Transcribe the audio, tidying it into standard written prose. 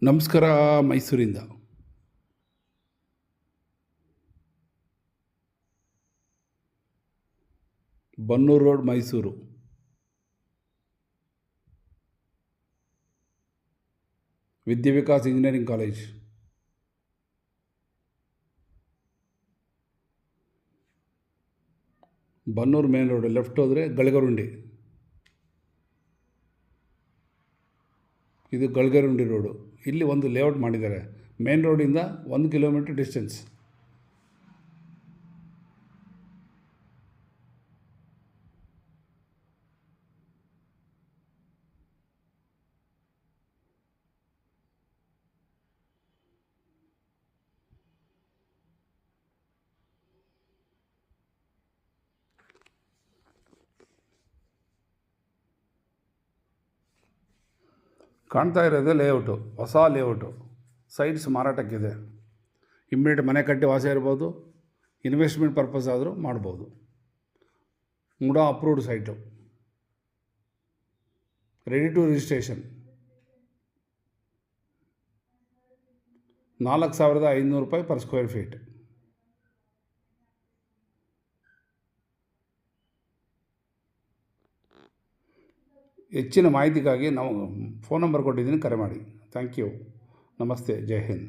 ನಮಸ್ಕಾರ. ಮೈಸೂರಿಂದ Bannur road, Mysuru. Vidyavikas engineering college. Bannur main road, left ಹೋದರೆ ಗಳಗರುಂಡಿ. ಇದು ಗಳಗರುಂಡಿ ರೋಡು. ಇಲ್ಲಿ ಒಂದು ಲೇಔಟ್ ಮಾಡಿದ್ದಾರೆ. ಮೇನ್ ರೋಡಿಂದ 1 ಕಿಲೋಮೀಟರ್ ಡಿಸ್ಟೆನ್ಸ್. ಕಾಣ್ತಾ ಇರೋದೇ ಲೇಔಟು, ಹೊಸ ಲೇಔಟು. ಸೈಟ್ಸ್ ಮಾರಾಟಕ್ಕಿದೆ. ಇಮ್ಮಿಡಿಯೇಟ್ ಮನೆ ಕಟ್ಟಿ ವಾಸ ಇರ್ಬೋದು, ಇನ್ವೆಸ್ಟ್ಮೆಂಟ್ ಪರ್ಪಸ್ ಆದರೂ ಮಾಡ್ಬೋದು. MUDA approved site, ready to registration. 4,500 ರೂಪಾಯಿ ಪರ್ ಸ್ಕ್ವೇರ್ ಫೀಟ್. ಹೆಚ್ಚಿನ ಮಾಹಿತಿಗಾಗಿ ನಾವು ಫೋನ್ ನಂಬರ್ ಕೊಟ್ಟಿದ್ದೀನಿ, ಕರೆ ಮಾಡಿ. Thank you. ನಮಸ್ತೆ. ಜೈ ಹಿಂದ್.